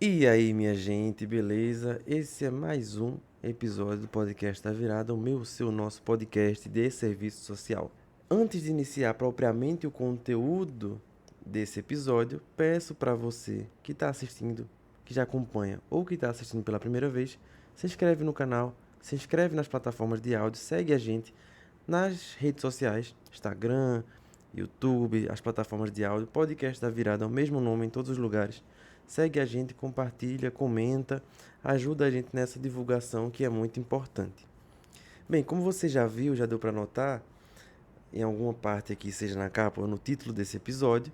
E aí, minha gente, beleza? Esse é mais um episódio do Podcast da Virada, nosso podcast de serviço social. Antes de iniciar propriamente o conteúdo desse episódio, peço para você que está assistindo, que já acompanha ou que está assistindo pela primeira vez, se inscreve no canal, se inscreve nas plataformas de áudio, segue a gente nas redes sociais, Instagram, YouTube, as plataformas de áudio, Podcast da Virada é o mesmo nome em todos os lugares. Segue a gente, compartilha, comenta, ajuda a gente nessa divulgação que é muito importante. Bem, como você já viu, já deu para notar, em alguma parte aqui, seja na capa ou no título desse episódio,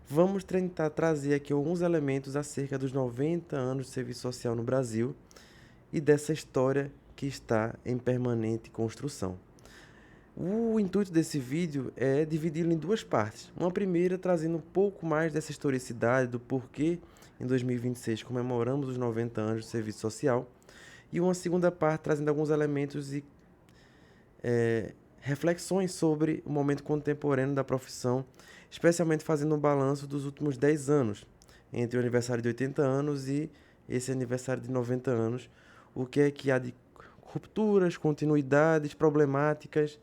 vamos tentar trazer aqui alguns elementos acerca dos 90 anos de serviço social no Brasil e dessa história que está em permanente construção. O intuito desse vídeo é dividi-lo em duas partes. Uma primeira trazendo um pouco mais dessa historicidade, do porquê em 2026 comemoramos os 90 anos de serviço social. E uma segunda parte trazendo alguns elementos e reflexões sobre o momento contemporâneo da profissão, especialmente fazendo um balanço dos últimos 10 anos, entre o aniversário de 80 anos e esse aniversário de 90 anos, o que é que há de rupturas, continuidades, problemáticas,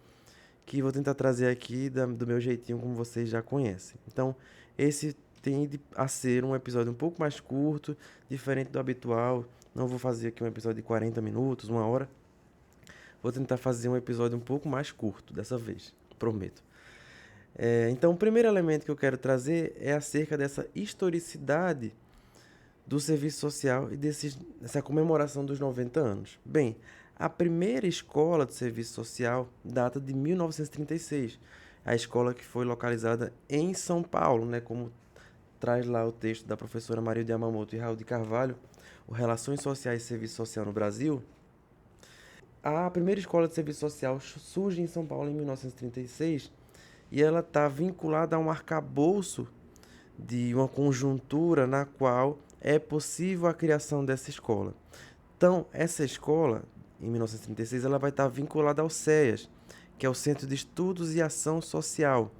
que vou tentar trazer aqui do meu jeitinho, como vocês já conhecem. Então, esse tende a ser um episódio um pouco mais curto, diferente do habitual. Não vou fazer aqui um episódio de 40 minutos, uma hora. Vou tentar fazer um episódio um pouco mais curto dessa vez, prometo. Então, o primeiro elemento que eu quero trazer é acerca dessa historicidade do serviço social e dessa comemoração dos 90 anos. Bem, a primeira escola de serviço social data de 1936, a escola que foi localizada em São Paulo, né, como traz lá o texto da professora Maria de Yamamoto e Raul de Carvalho, o Relações Sociais e Serviço Social no Brasil. A primeira escola de serviço social surge em São Paulo em 1936 e ela está vinculada a um arcabouço de uma conjuntura na qual é possível a criação dessa escola. Então, essa escola, em 1936, ela vai estar vinculada ao CEAS, que é o Centro de Estudos e Ação Social,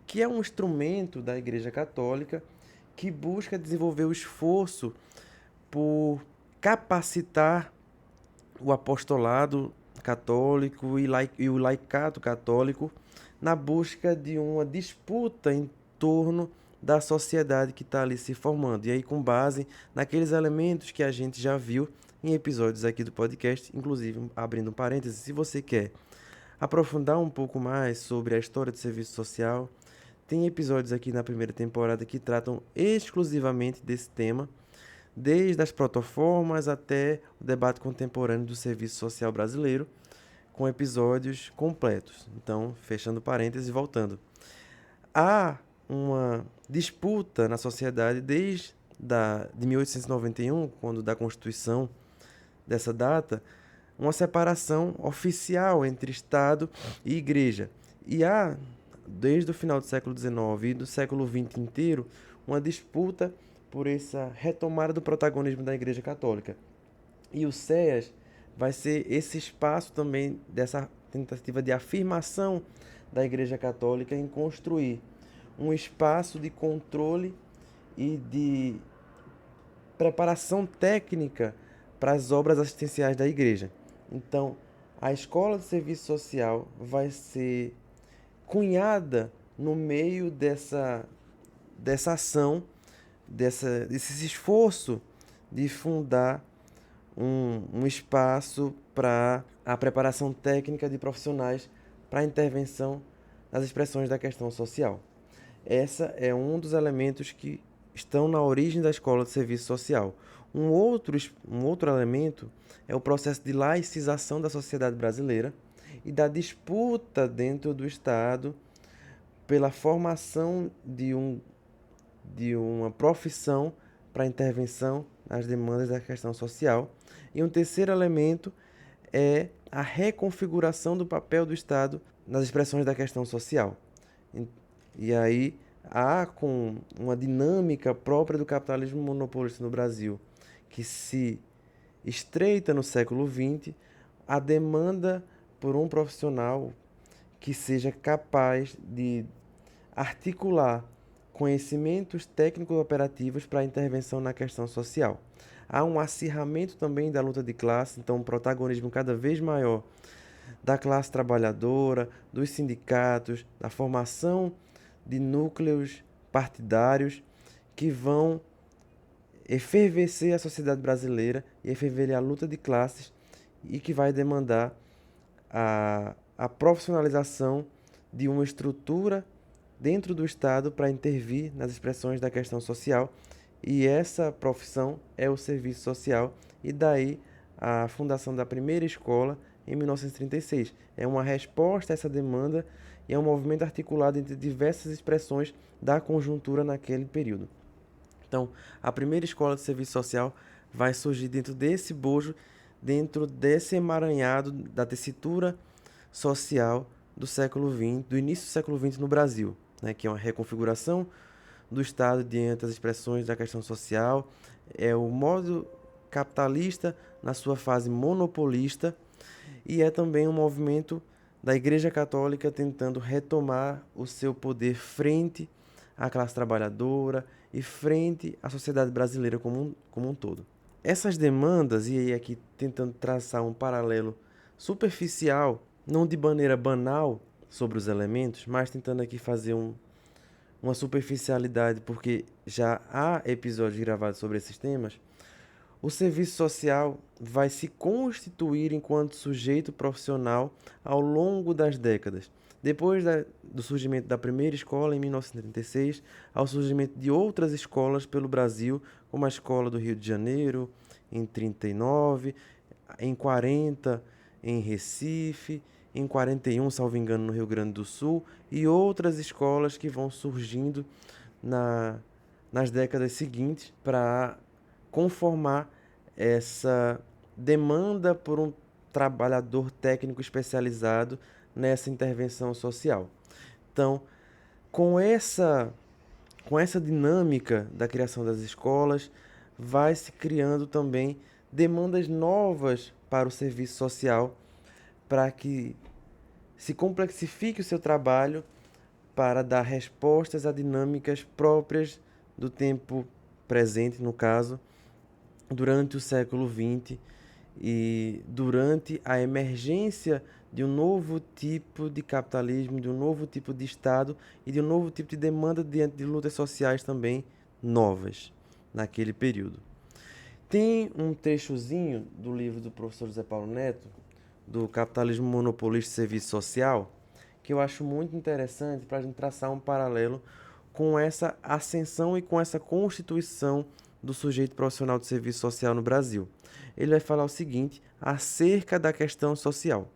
que é um instrumento da Igreja Católica que busca desenvolver o esforço por capacitar o apostolado católico e o laicato católico na busca de uma disputa em torno da sociedade que está ali se formando. E aí, com base naqueles elementos que a gente já viu em episódios aqui do podcast, inclusive, abrindo um parênteses, se você quer aprofundar um pouco mais sobre a história do serviço social, tem episódios aqui na primeira temporada que tratam exclusivamente desse tema, desde as protoformas até o debate contemporâneo do serviço social brasileiro, com episódios completos. Então, fechando parênteses e voltando. Há uma disputa na sociedade desde de 1891, quando da Constituição dessa data, uma separação oficial entre Estado e Igreja. E há, desde o final do século XIX e do século XX inteiro, uma disputa por essa retomada do protagonismo da Igreja Católica. E o SEAS vai ser esse espaço também dessa tentativa de afirmação da Igreja Católica em construir um espaço de controle e de preparação técnica para as obras assistenciais da igreja. Então, a escola de serviço social vai ser cunhada no meio dessa ação, desse esforço de fundar um espaço para a preparação técnica de profissionais para a intervenção nas expressões da questão social. Essa é um dos elementos que estão na origem da escola de serviço social. Um outro elemento é o processo de laicização da sociedade brasileira e da disputa dentro do Estado pela formação de uma profissão para intervenção nas demandas da questão social. E um terceiro elemento é a reconfiguração do papel do Estado nas expressões da questão social. E aí há com uma dinâmica própria do capitalismo monopolista no Brasil, que se estreita no século XX, a demanda por um profissional que seja capaz de articular conhecimentos técnicos operativos para intervenção na questão social. Há um acirramento também da luta de classe, então um protagonismo cada vez maior da classe trabalhadora, dos sindicatos, da formação de núcleos partidários que vão efervescer a sociedade brasileira e eferver a luta de classes e que vai demandar a profissionalização de uma estrutura dentro do Estado para intervir nas expressões da questão social, e essa profissão é o serviço social, e daí a fundação da primeira escola em 1936. É uma resposta a essa demanda e é um movimento articulado entre diversas expressões da conjuntura naquele período. Então, a primeira escola de serviço social vai surgir dentro desse bojo, dentro desse emaranhado da tessitura social do século XX, do início do século XX no Brasil, né, que é uma reconfiguração do Estado diante das expressões da questão social, é o modo capitalista na sua fase monopolista, e é também um movimento da Igreja Católica tentando retomar o seu poder frente à classe trabalhadora e frente à sociedade brasileira como um todo. Essas demandas, e aí aqui tentando traçar um paralelo superficial, não de maneira banal sobre os elementos, mas tentando aqui fazer uma superficialidade, porque já há episódios gravados sobre esses temas, o serviço social vai se constituir enquanto sujeito profissional ao longo das décadas. Depois do surgimento da primeira escola, em 1936, ao surgimento de outras escolas pelo Brasil, como a Escola do Rio de Janeiro, em 39, em 40, em Recife, em 41, salvo engano, no Rio Grande do Sul, e outras escolas que vão surgindo nas décadas seguintes para conformar essa demanda por um trabalhador técnico especializado nessa intervenção social. Então, com essa dinâmica da criação das escolas, vai se criando também demandas novas para o serviço social, para que se complexifique o seu trabalho para dar respostas a dinâmicas próprias do tempo presente, no caso, durante o século XX e durante a emergência de um novo tipo de capitalismo, de um novo tipo de Estado e de um novo tipo de demanda diante de lutas sociais também novas naquele período. Tem um trechozinho do livro do professor José Paulo Neto, do Capitalismo Monopolista e Serviço Social, que eu acho muito interessante para a gente traçar um paralelo com essa ascensão e com essa constituição do sujeito profissional de serviço social no Brasil. Ele vai falar o seguinte acerca da questão social.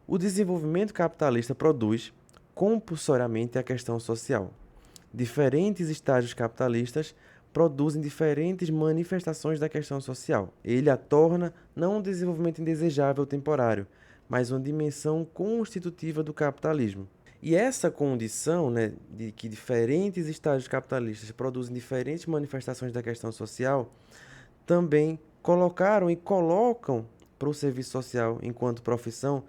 O desenvolvimento capitalista produz compulsoriamente a questão social. Diferentes estágios capitalistas produzem diferentes manifestações da questão social. Ele a torna não um desenvolvimento indesejável temporário, mas uma dimensão constitutiva do capitalismo. E essa condição, né, de que diferentes estágios capitalistas produzem diferentes manifestações da questão social, também colocaram e colocam para o serviço social enquanto profissão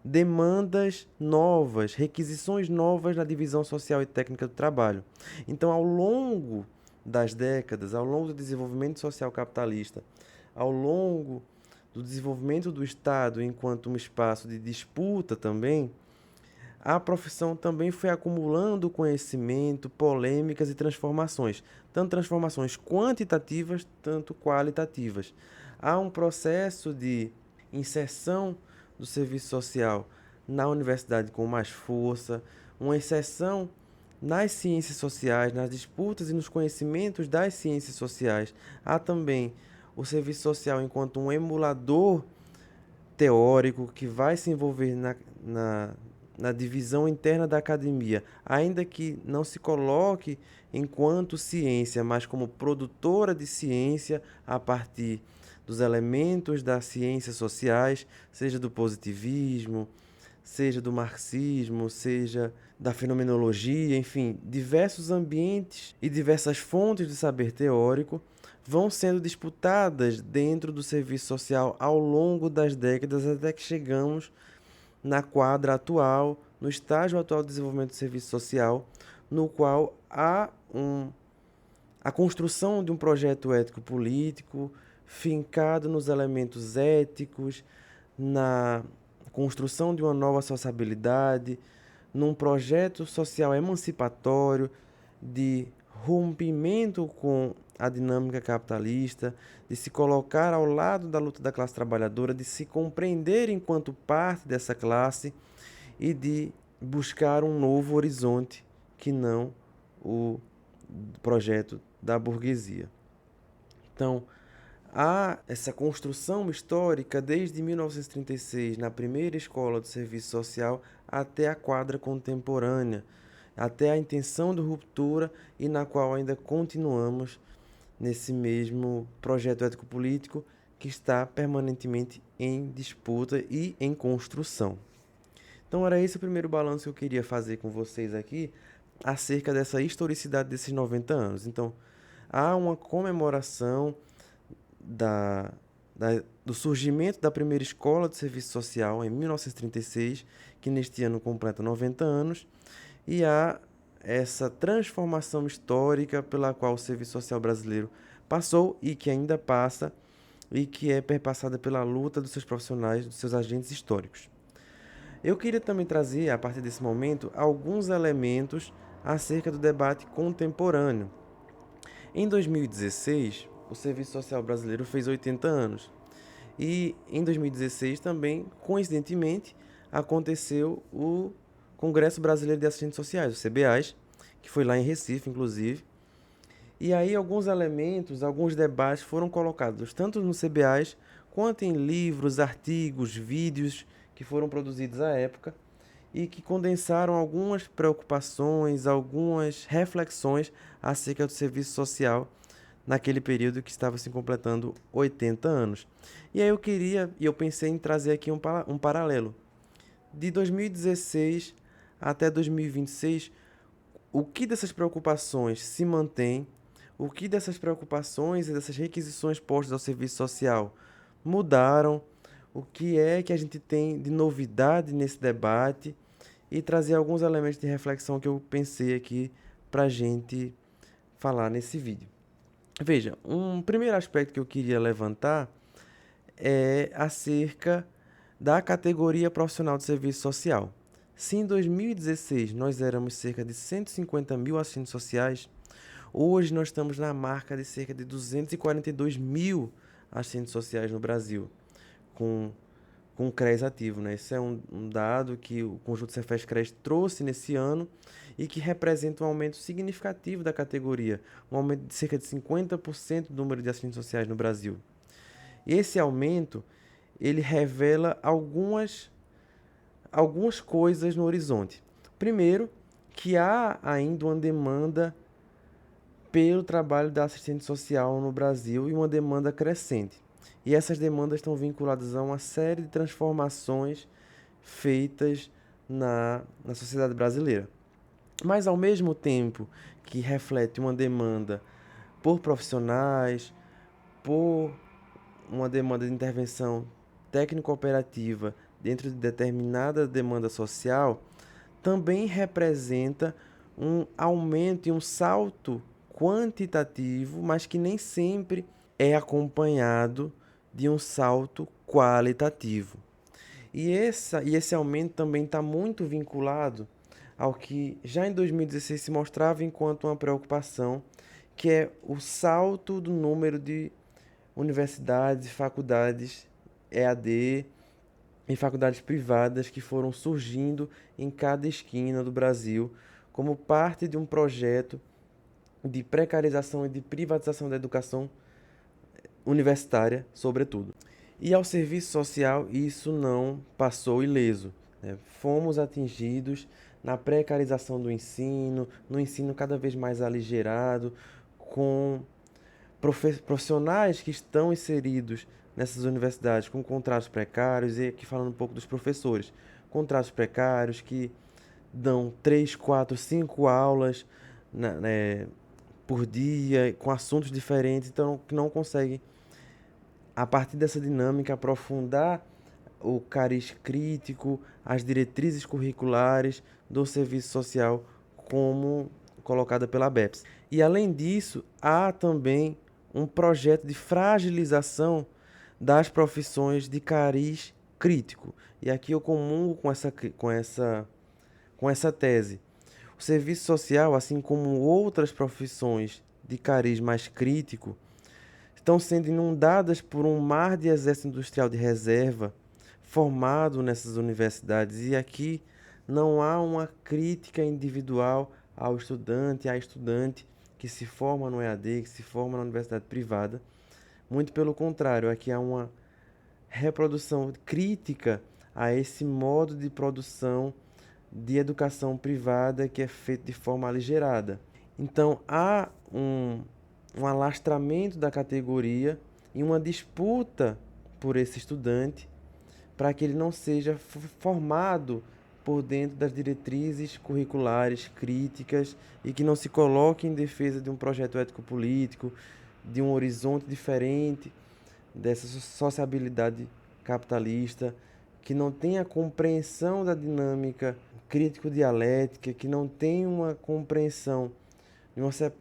demandas novas, requisições novas na divisão social e técnica do trabalho. Então, ao longo das décadas, ao longo do desenvolvimento social capitalista, ao longo do desenvolvimento do Estado enquanto um espaço de disputa também, a profissão também foi acumulando conhecimento, polêmicas e transformações, tanto transformações quantitativas, tanto qualitativas. Há um processo de inserção do serviço social na universidade com mais força, uma inserção nas ciências sociais, nas disputas e nos conhecimentos das ciências sociais. Há também o serviço social enquanto um emulador teórico que vai se envolver na divisão interna da academia, ainda que não se coloque enquanto ciência, mas como produtora de ciência a partir dos elementos das ciências sociais, seja do positivismo, seja do marxismo, seja da fenomenologia, enfim, diversos ambientes e diversas fontes de saber teórico vão sendo disputadas dentro do serviço social ao longo das décadas até que chegamos na quadra atual, no estágio atual de desenvolvimento do serviço social, no qual há a construção de um projeto ético-político fincado nos elementos éticos, na construção de uma nova sociabilidade, num projeto social emancipatório de rompimento com a dinâmica capitalista, de se colocar ao lado da luta da classe trabalhadora, de se compreender enquanto parte dessa classe e de buscar um novo horizonte que não o projeto da burguesia. Então, há essa construção histórica desde 1936, na primeira escola do serviço social, até a quadra contemporânea, até a intenção de ruptura e na qual ainda continuamos nesse mesmo projeto ético-político que está permanentemente em disputa e em construção. Então era esse o primeiro balanço que eu queria fazer com vocês aqui acerca dessa historicidade desses 90 anos. Então, há uma comemoração do surgimento da primeira escola de serviço social em 1936, que neste ano completa 90 anos, e há essa transformação histórica pela qual o serviço social brasileiro passou e que ainda passa, e que é perpassada pela luta dos seus profissionais, dos seus agentes históricos. Eu queria também trazer, a partir desse momento, alguns elementos acerca do debate contemporâneo. Em 2016, o Serviço Social Brasileiro fez 80 anos. E em 2016 também, coincidentemente, aconteceu o Congresso Brasileiro de Assistentes Sociais, o CBAS, que foi lá em Recife, inclusive. E aí alguns elementos, alguns debates foram colocados tanto no CBAS quanto em livros, artigos, vídeos que foram produzidos à época e que condensaram algumas preocupações, algumas reflexões acerca do serviço social naquele período que estava se completando 80 anos. E aí eu pensei em trazer aqui um paralelo. De 2016 até 2026, o que dessas preocupações se mantém, o que dessas preocupações e dessas requisições postas ao serviço social mudaram, o que é que a gente tem de novidade nesse debate e trazer alguns elementos de reflexão que eu pensei aqui para a gente falar nesse vídeo. Veja, um primeiro aspecto que eu queria levantar é acerca da categoria profissional de serviço social. Se em 2016 nós éramos cerca de 150 mil assistentes sociais, hoje nós estamos na marca de cerca de 242 mil assistentes sociais no Brasil, com CRES ativo, né? Esse é um dado que o Conjunto Cefes-CRES trouxe nesse ano e que representa um aumento significativo da categoria, um aumento de cerca de 50% do número de assistentes sociais no Brasil. Esse aumento, ele revela algumas coisas no horizonte. Primeiro, que há ainda uma demanda pelo trabalho da assistente social no Brasil e uma demanda crescente. E essas demandas estão vinculadas a uma série de transformações feitas na sociedade brasileira. Mas, ao mesmo tempo que reflete uma demanda por profissionais, por uma demanda de intervenção técnico-operativa dentro de determinada demanda social, também representa um aumento e um salto quantitativo, mas que nem sempre é acompanhado de um salto qualitativo. E esse aumento também está muito vinculado ao que já em 2016 se mostrava enquanto uma preocupação, que é o salto do número de universidades e faculdades EAD e faculdades privadas que foram surgindo em cada esquina do Brasil como parte de um projeto de precarização e de privatização da educação universitária, sobretudo. E ao serviço social isso não passou ileso, né? Fomos atingidos na precarização do ensino, no ensino cada vez mais aligerado, com profissionais que estão inseridos nessas universidades com contratos precários, e aqui falando um pouco dos professores, contratos precários que dão 3, 4, 5 aulas por dia, com assuntos diferentes, então que não conseguem, a partir dessa dinâmica, aprofundar o cariz crítico, as diretrizes curriculares do serviço social como colocada pela BEPS. E, além disso, há também um projeto de fragilização das profissões de cariz crítico. E aqui eu comungo com essa tese. O serviço social, assim como outras profissões de cariz mais crítico, estão sendo inundadas por um mar de exército industrial de reserva formado nessas universidades. E aqui não há uma crítica individual ao estudante, à estudante que se forma no EAD, que se forma na universidade privada. Muito pelo contrário, aqui há uma reprodução crítica a esse modo de produção de educação privada que é feito de forma aligerada. Então, há um alastramento da categoria e uma disputa por esse estudante para que ele não seja formado por dentro das diretrizes curriculares críticas e que não se coloque em defesa de um projeto ético-político, de um horizonte diferente dessa sociabilidade capitalista, que não tenha compreensão da dinâmica crítico-dialética, que não tenha uma compreensão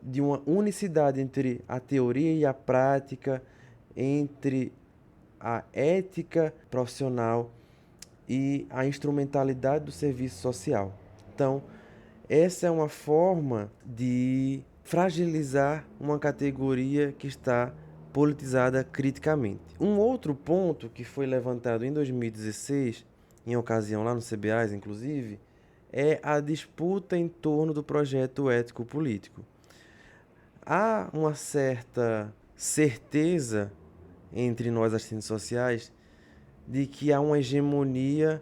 de uma unicidade entre a teoria e a prática, entre a ética profissional e a instrumentalidade do serviço social. Então, essa é uma forma de fragilizar uma categoria que está politizada criticamente. Um outro ponto que foi levantado em 2016, em ocasião lá no CBAS, inclusive, é a disputa em torno do projeto ético-político. Há uma certa certeza entre nós, assistentes sociais, de que há uma hegemonia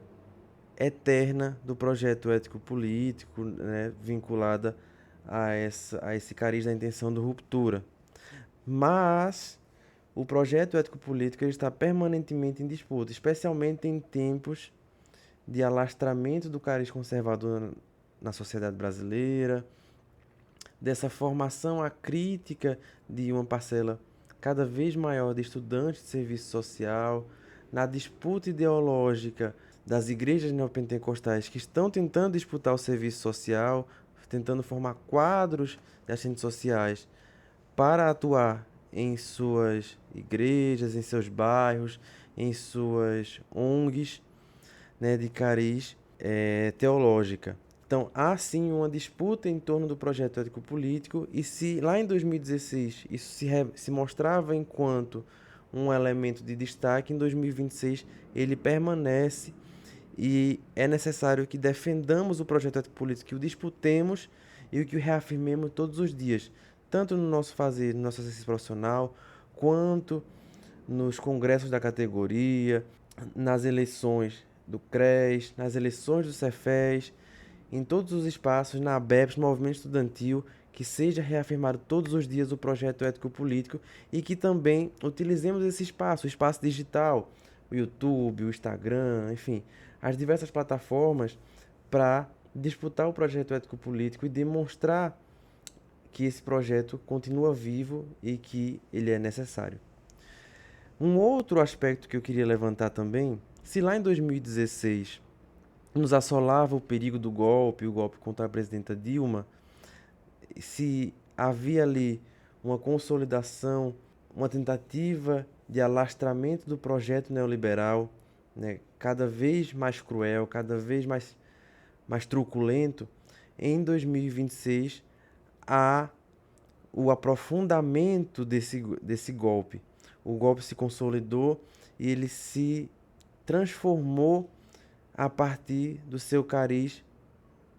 eterna do projeto ético-político, né, vinculada a esse cariz da intenção de ruptura. Mas o projeto ético-político está permanentemente em disputa, especialmente em tempos de alastramento do cariz conservador na sociedade brasileira, dessa formação acrítica de uma parcela cada vez maior de estudantes de serviço social, na disputa ideológica das igrejas neopentecostais que estão tentando disputar o serviço social, tentando formar quadros de assistentes sociais para atuar em suas igrejas, em seus bairros, em suas ONGs, né, de cariz teológica. Então, há sim uma disputa em torno do projeto ético-político, e se lá em 2016 isso se mostrava enquanto um elemento de destaque, em 2026 ele permanece, e é necessário que defendamos o projeto ético-político, que o disputemos e que o reafirmemos todos os dias, tanto no nosso fazer, no nosso exercício profissional, quanto nos congressos da categoria, nas eleições do CRES, nas eleições do Cefes, em todos os espaços, na ABEPS, no movimento estudantil, que seja reafirmado todos os dias o projeto ético-político e que também utilizemos esse espaço, o espaço digital, o YouTube, o Instagram, enfim, as diversas plataformas para disputar o projeto ético-político e demonstrar que esse projeto continua vivo e que ele é necessário. Um outro aspecto que eu queria levantar também, se lá em 2016 nos assolava o perigo do golpe, o golpe contra a presidenta Dilma, se havia ali uma consolidação, uma tentativa de alastramento do projeto neoliberal, né, cada vez mais cruel, cada vez mais truculento, em 2026 há o aprofundamento desse golpe. O golpe se consolidou e ele se transformou a partir do seu cariz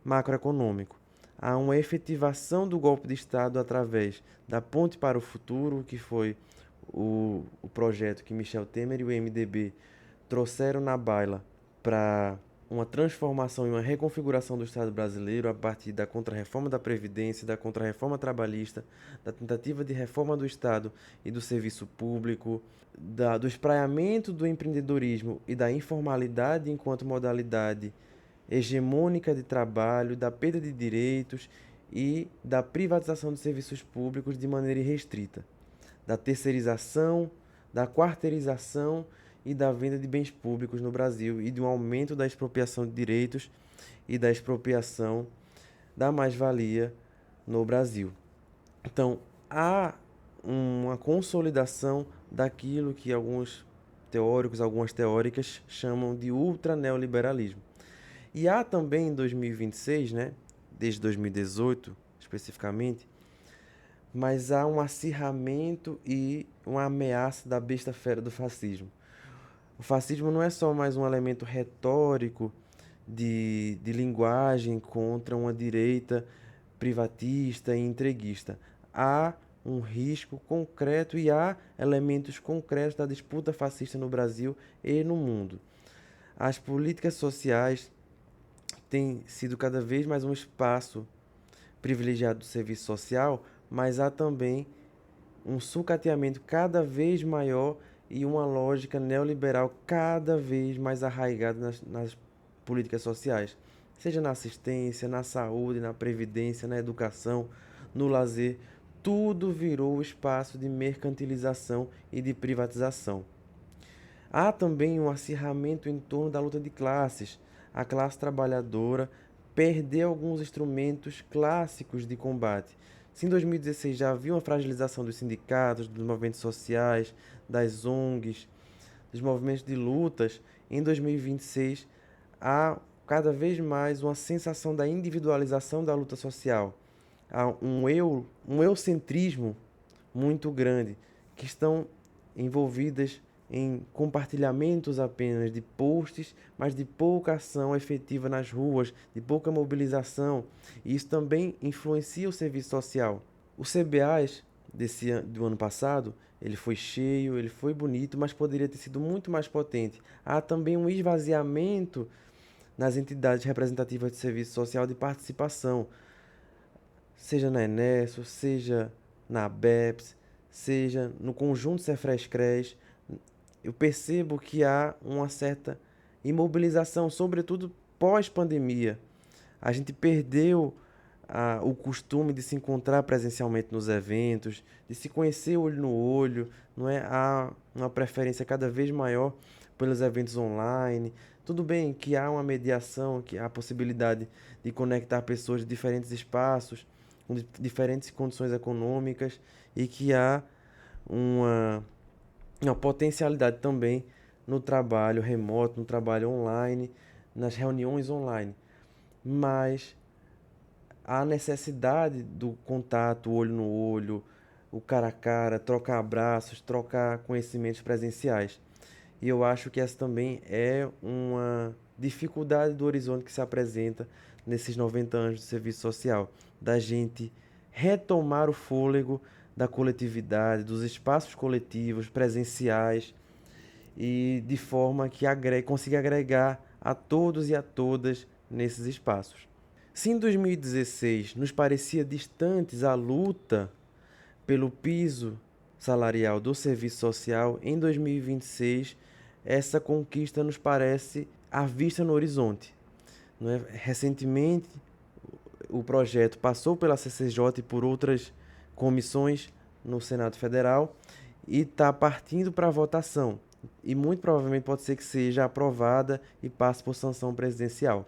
macroeconômico. Há uma efetivação do golpe de Estado através da Ponte para o Futuro, que foi o projeto que Michel Temer e o MDB trouxeram na baila para uma transformação e uma reconfiguração do Estado brasileiro a partir da contrarreforma da Previdência, da contrarreforma trabalhista, da tentativa de reforma do Estado e do serviço público, do espraiamento do empreendedorismo e da informalidade enquanto modalidade hegemônica de trabalho, da perda de direitos e da privatização dos serviços públicos de maneira irrestrita, da terceirização, da quarteirização e da venda de bens públicos no Brasil e de um aumento da expropriação de direitos e da expropriação da mais-valia no Brasil. Então, há uma consolidação daquilo que alguns teóricos, algumas teóricas chamam de ultraneoliberalismo. E há também em 2026, né, desde 2018 especificamente, mas há um acirramento e uma ameaça da besta fera do fascismo. O fascismo não é só mais um elemento retórico de linguagem contra uma direita privatista e entreguista. Há um risco concreto e há elementos concretos da disputa fascista no Brasil e no mundo. As políticas sociais têm sido cada vez mais um espaço privilegiado do serviço social, mas há também um sucateamento cada vez maior e uma lógica neoliberal cada vez mais arraigada nas políticas sociais, seja na assistência, na saúde, na previdência, na educação, no lazer. Tudo virou espaço de mercantilização e de privatização. Há também um acirramento em torno da luta de classes. A classe trabalhadora perdeu alguns instrumentos clássicos de combate. Se em 2016 já havia uma fragilização dos sindicatos, dos movimentos sociais, das ONGs, dos movimentos de lutas, em 2026 há cada vez mais uma sensação da individualização da luta social. Há um eucentrismo muito grande, que estão envolvidas em compartilhamentos apenas de posts, mas de pouca ação efetiva nas ruas, de pouca mobilização. E isso também influencia o serviço social. O CBAs do ano passado, ele foi cheio, ele foi bonito, mas poderia ter sido muito mais potente. Há também um esvaziamento nas entidades representativas de serviço social de participação, seja na Enesso, seja na ABEPS, seja no conjunto Cefrescres. Eu percebo que há uma certa imobilização, sobretudo pós-pandemia. A gente perdeu o costume de se encontrar presencialmente nos eventos, de se conhecer olho no olho, não é? Há uma preferência cada vez maior pelos eventos online. Tudo bem que há uma mediação, que há a possibilidade de conectar pessoas de diferentes espaços, com diferentes condições econômicas, e que há uma potencialidade também no trabalho remoto, no trabalho online, nas reuniões online. Mas a necessidade do contato olho no olho, o cara a cara, trocar abraços, trocar conhecimentos presenciais. E eu acho que essa também é uma dificuldade do horizonte que se apresenta nesses 90 anos de serviço social, da gente retomar o fôlego da coletividade, dos espaços coletivos, presenciais, e de forma que consiga agregar a todos e a todas nesses espaços. Se em 2016 nos parecia distantes a luta pelo piso salarial do serviço social, em 2026 essa conquista nos parece à vista no horizonte. Não é? Recentemente o projeto passou pela CCJ e por outras comissões no Senado Federal e está partindo para a votação. E muito provavelmente pode ser que seja aprovada e passe por sanção presidencial.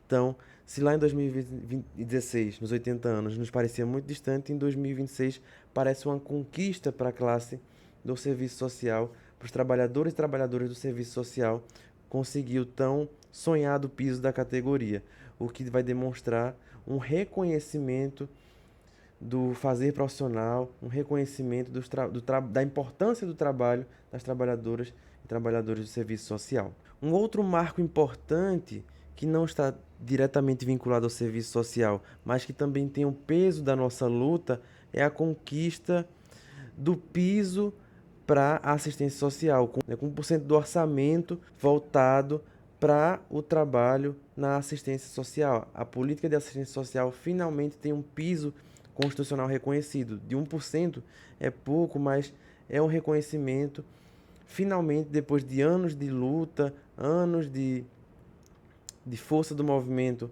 Então, se lá em 2016, nos 80 anos, nos parecia muito distante, em 2026 parece uma conquista para a classe do serviço social, para os trabalhadores e trabalhadoras do serviço social, conseguir o tão sonhado piso da categoria, o que vai demonstrar um reconhecimento do fazer profissional, um reconhecimento da importância do trabalho das trabalhadoras e trabalhadores do serviço social. Um outro marco importante, que não está diretamente vinculado ao serviço social, mas que também tem um peso da nossa luta, é a conquista do piso para a assistência social, com 1% do orçamento voltado para o trabalho na assistência social. A política de assistência social finalmente tem um piso constitucional reconhecido. De 1% é pouco, mas é um reconhecimento, finalmente, depois de anos de luta, anos de força do movimento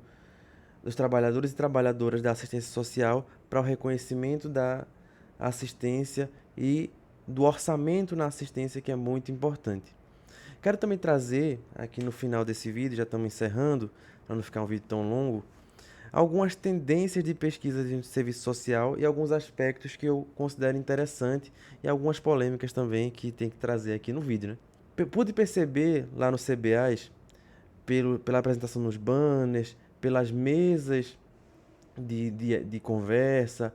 dos trabalhadores e trabalhadoras da assistência social, para o reconhecimento da assistência e do orçamento na assistência, que é muito importante. Quero também trazer, aqui no final desse vídeo, já estamos encerrando, para não ficar um vídeo tão longo, algumas tendências de pesquisa de serviço social e alguns aspectos que eu considero interessante e algumas polêmicas também que tem que trazer aqui no vídeo, né? Pude perceber lá no CBAs, pela apresentação nos banners, pelas mesas de conversa,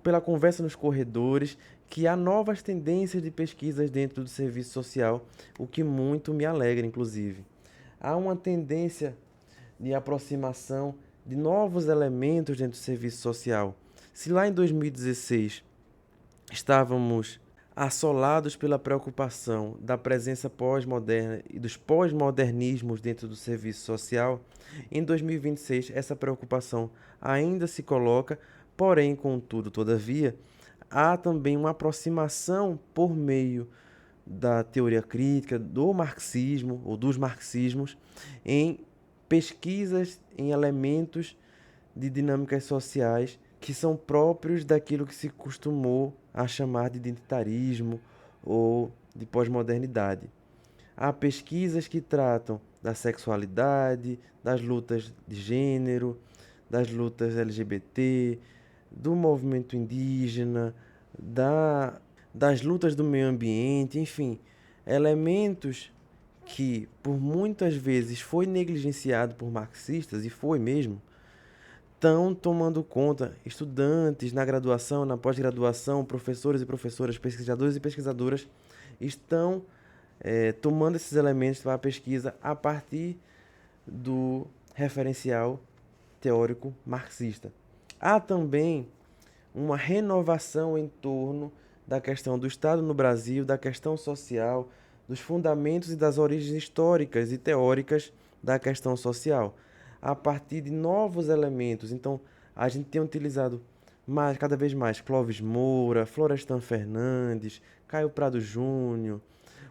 pela conversa nos corredores, que há novas tendências de pesquisas dentro do serviço social, o que muito me alegra, inclusive. Há uma tendência de aproximação de novos elementos dentro do serviço social. Se lá em 2016 estávamos assolados pela preocupação da presença pós-moderna e dos pós-modernismos dentro do serviço social, em 2026 essa preocupação ainda se coloca, porém, contudo, todavia, há também uma aproximação por meio da teoria crítica, do marxismo ou dos marxismos, em pesquisas em elementos de dinâmicas sociais que são próprios daquilo que se costumou a chamar de identitarismo ou de pós-modernidade. Há pesquisas que tratam da sexualidade, das lutas de gênero, das lutas LGBT, do movimento indígena, das lutas do meio ambiente, enfim, elementos que por muitas vezes foi negligenciado por marxistas, e foi mesmo, estão tomando conta, estudantes na graduação, na pós-graduação, professores e professoras, pesquisadores e pesquisadoras, estão tomando esses elementos para a pesquisa a partir do referencial teórico marxista. Há também uma renovação em torno da questão do Estado no Brasil, da questão social, dos fundamentos e das origens históricas e teóricas da questão social, a partir de novos elementos. Então, a gente tem utilizado cada vez mais Clóvis Moura, Florestan Fernandes, Caio Prado Júnior,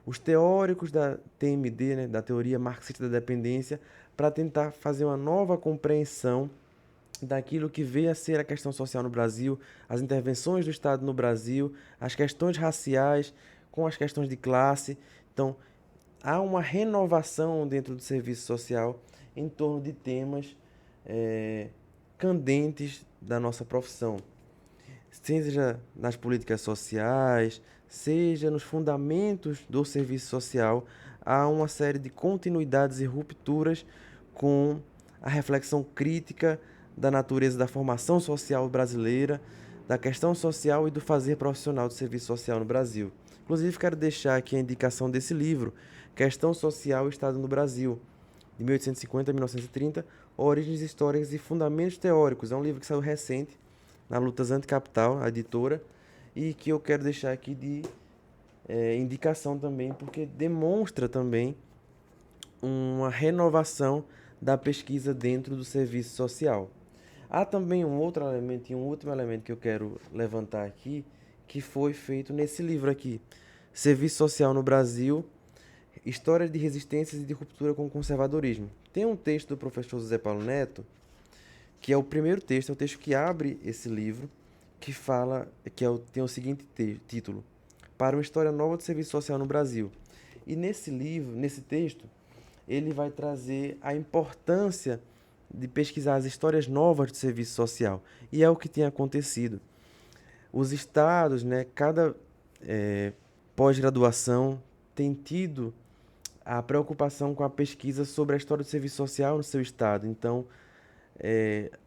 os teóricos da TMD, né, da teoria marxista da dependência, para tentar fazer uma nova compreensão daquilo que veio a ser a questão social no Brasil, as intervenções do Estado no Brasil, as questões raciais com as questões de classe. Então, há uma renovação dentro do serviço social em torno de temas candentes da nossa profissão, seja nas políticas sociais, seja nos fundamentos do serviço social. Há uma série de continuidades e rupturas com a reflexão crítica da natureza da formação social brasileira, da questão social e do fazer profissional do serviço social no Brasil. Inclusive, quero deixar aqui a indicação desse livro, Questão Social e Estado no Brasil, de 1850 a 1930, Origens Históricas e Fundamentos Teóricos. É um livro que saiu recente, na Lutas Anticapital, a editora, e que eu quero deixar aqui de indicação também, porque demonstra também uma renovação da pesquisa dentro do serviço social. Há também um outro elemento e um último elemento que eu quero levantar aqui, que foi feito nesse livro aqui, Serviço Social no Brasil, História de Resistências e de Ruptura com o Conservadorismo. Tem um texto do professor José Paulo Neto, que é o primeiro texto, é o texto que abre esse livro, que fala, tem o seguinte título, Para uma História Nova do Serviço Social no Brasil. E nesse livro, nesse texto, ele vai trazer a importância de pesquisar as histórias novas do serviço social. E é o que tem acontecido. Os estados, né, cada pós-graduação tem tido a preocupação com a pesquisa sobre a história do serviço social no seu estado. Então,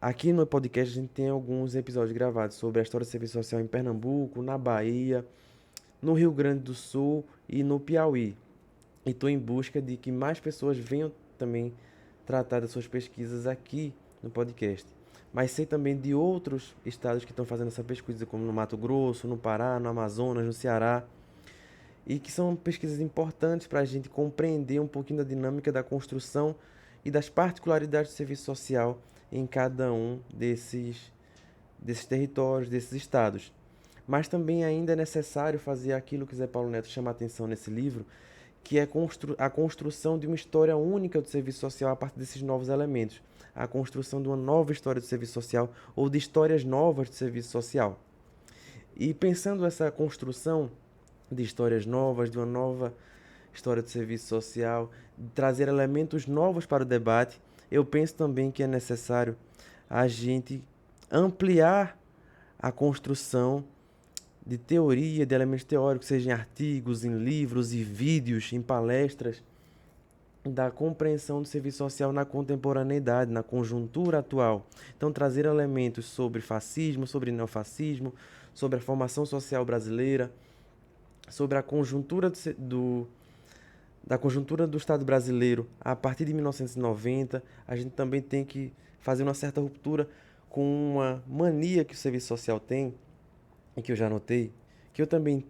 aqui no podcast a gente tem alguns episódios gravados sobre a história do serviço social em Pernambuco, na Bahia, no Rio Grande do Sul e no Piauí. E estou em busca de que mais pessoas venham também tratar das suas pesquisas aqui no podcast. Mas sei também de outros estados que estão fazendo essa pesquisa, como no Mato Grosso, no Pará, no Amazonas, no Ceará, e que são pesquisas importantes para a gente compreender um pouquinho da dinâmica da construção e das particularidades do serviço social em cada um desses territórios, desses estados. Mas também ainda é necessário fazer aquilo que Zé Paulo Neto chama a atenção nesse livro, que é a construção de uma história única do serviço social a partir desses novos elementos. A construção de uma nova história do serviço social ou de histórias novas do serviço social. E pensando essa construção de histórias novas, de uma nova história do serviço social, de trazer elementos novos para o debate, eu penso também que é necessário a gente ampliar a construção de teoria, de elementos teóricos, seja em artigos, em livros e vídeos, em palestras, da compreensão do serviço social na contemporaneidade, na conjuntura atual. Então, trazer elementos sobre fascismo, sobre neofascismo, sobre a formação social brasileira, sobre a conjuntura da conjuntura do Estado brasileiro a partir de 1990. A gente também tem que fazer uma certa ruptura com uma mania que o serviço social tem, e que eu já notei, que eu também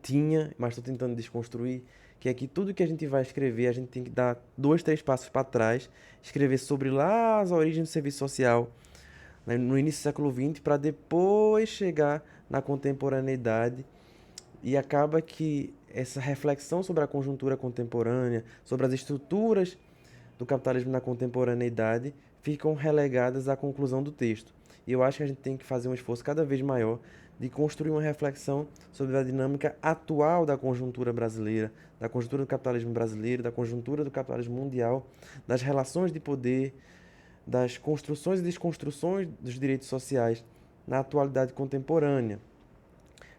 tinha, mas estou tentando desconstruir, que é que tudo que a gente vai escrever, a gente tem que dar 2, 3 passos para trás, escrever sobre lá as origens do serviço social, né, no início do século XX, para depois chegar na contemporaneidade. E acaba que essa reflexão sobre a conjuntura contemporânea, sobre as estruturas do capitalismo na contemporaneidade, ficam relegadas à conclusão do texto. E eu acho que a gente tem que fazer um esforço cada vez maior de construir uma reflexão sobre a dinâmica atual da conjuntura brasileira, da conjuntura do capitalismo brasileiro, da conjuntura do capitalismo mundial, das relações de poder, das construções e desconstruções dos direitos sociais na atualidade contemporânea.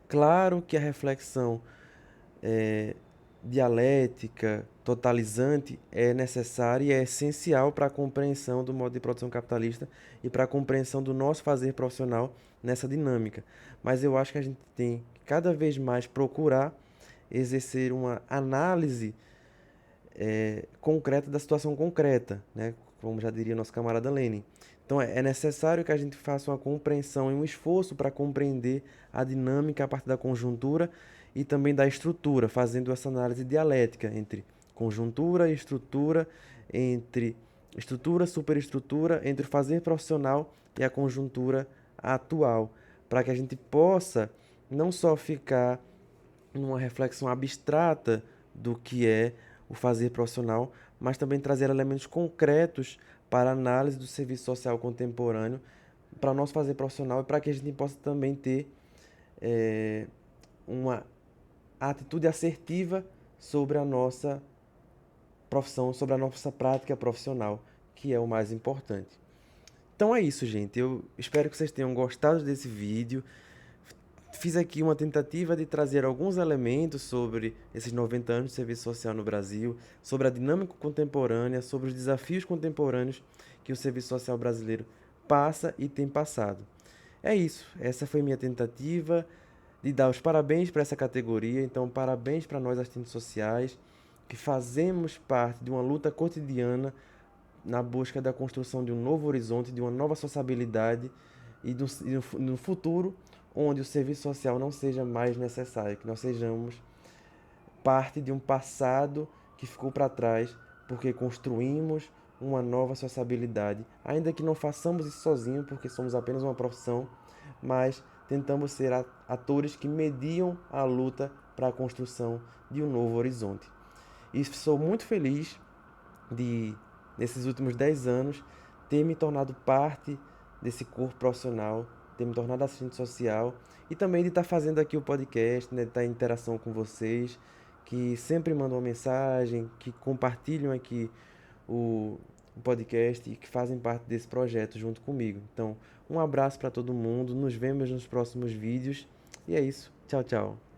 Claro que a reflexão é, dialética, totalizante, é necessária e é essencial para a compreensão do modo de produção capitalista e para a compreensão do nosso fazer profissional nessa dinâmica. Mas eu acho que a gente tem que cada vez mais procurar exercer uma análise concreta da situação concreta, né? Como já diria nosso camarada Lenin. Então é necessário que a gente faça uma compreensão e um esforço para compreender a dinâmica a partir da conjuntura e também da estrutura, fazendo essa análise dialética entre conjuntura e estrutura, entre estrutura, superestrutura, entre o fazer profissional e a conjuntura atual, para que a gente possa não só ficar numa reflexão abstrata do que é o fazer profissional, mas também trazer elementos concretos para a análise do serviço social contemporâneo, para o nosso fazer profissional e para que a gente possa também ter uma atitude assertiva sobre a nossa profissão, sobre a nossa prática profissional, que é o mais importante. Então é isso, gente. Eu espero que vocês tenham gostado desse vídeo. Fiz aqui uma tentativa de trazer alguns elementos sobre esses 90 anos de serviço social no Brasil, sobre a dinâmica contemporânea, sobre os desafios contemporâneos que o serviço social brasileiro passa e tem passado. É isso. Essa foi minha tentativa de dar os parabéns para essa categoria. Então, parabéns para nós, assistentes sociais, que fazemos parte de uma luta cotidiana na busca da construção de um novo horizonte, de uma nova sociabilidade e no futuro onde o serviço social não seja mais necessário, que nós sejamos parte de um passado que ficou para trás, porque construímos uma nova sociabilidade, ainda que não façamos isso sozinhos, porque somos apenas uma profissão, mas tentamos ser atores que mediam a luta para a construção de um novo horizonte. E sou muito feliz de, nesses últimos 10 anos, ter me tornado parte desse corpo profissional, ter me tornado assistente social e também de estar fazendo aqui o podcast, né, de estar em interação com vocês, que sempre mandam uma mensagem, que compartilham aqui o podcast e que fazem parte desse projeto junto comigo. Então, um abraço para todo mundo, nos vemos nos próximos vídeos e é isso. Tchau, tchau.